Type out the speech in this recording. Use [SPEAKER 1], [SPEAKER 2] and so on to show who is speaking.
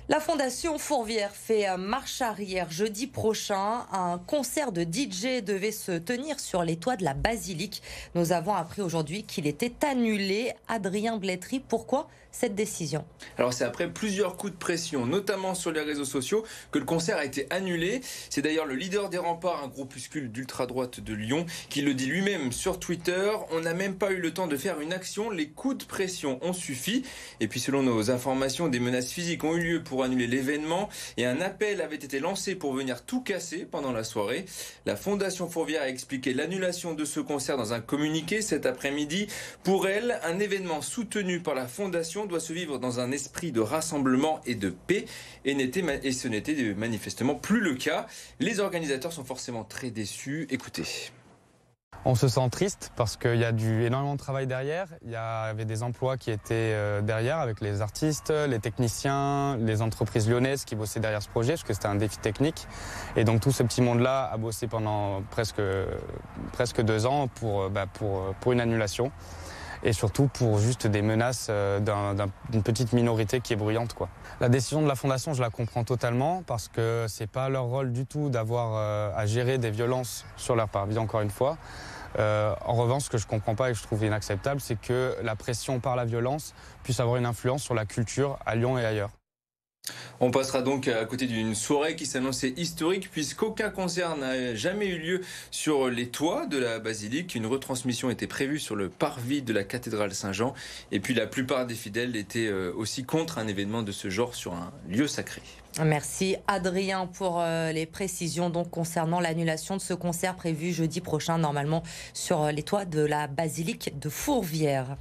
[SPEAKER 1] La Fondation Fourvière fait marche arrière jeudi prochain. Un concert de DJ devait se tenir sur les toits de la basilique. Nous avons appris aujourd'hui qu'il était annulé. Adrien Blétry, pourquoi cette décision?
[SPEAKER 2] Alors c'est après plusieurs coups de pression, notamment sur les réseaux sociaux, que le concert a été annulé. C'est d'ailleurs le leader des Remparts, un groupuscule d'ultra-droite de Lyon, qui le dit lui-même sur Twitter. On n'a même pas eu le temps de faire une action, les coups de pression ont suffi. Et puis selon nos informations, des menaces physiques ont eu lieu pour annuler l'événement et un appel avait été lancé pour venir tout casser pendant la soirée. La Fondation Fourvière a expliqué l'annulation de ce concert dans un communiqué cet après-midi. Pour elle, un événement soutenu par la Fondation doit se vivre dans un esprit de rassemblement et de paix et ce n'était manifestement plus le cas. Les organisateurs sont forcément très déçus. Écoutez.
[SPEAKER 3] On se sent triste parce qu'il y a énormément de travail derrière. Il y avait des emplois qui étaient derrière avec les artistes, les techniciens, les entreprises lyonnaises qui bossaient derrière ce projet parce que c'était un défi technique. Et donc tout ce petit monde-là a bossé pendant presque 2 ans pour une annulation. Et surtout pour juste des menaces d'une petite minorité qui est bruyante, quoi. La décision de la Fondation, je la comprends totalement parce que c'est pas leur rôle du tout d'avoir à gérer des violences sur leur parvis, encore une fois. En revanche, ce que je comprends pas et que je trouve inacceptable, c'est que la pression par la violence puisse avoir une influence sur la culture à Lyon et ailleurs.
[SPEAKER 2] On passera donc à côté d'une soirée qui s'annonçait historique puisqu'aucun concert n'a jamais eu lieu sur les toits de la basilique. Une retransmission était prévue sur le parvis de la cathédrale Saint-Jean. Et puis la plupart des fidèles étaient aussi contre un événement de ce genre sur un lieu sacré.
[SPEAKER 1] Merci Adrien pour les précisions donc concernant l'annulation de ce concert prévu jeudi prochain normalement sur les toits de la basilique de Fourvière.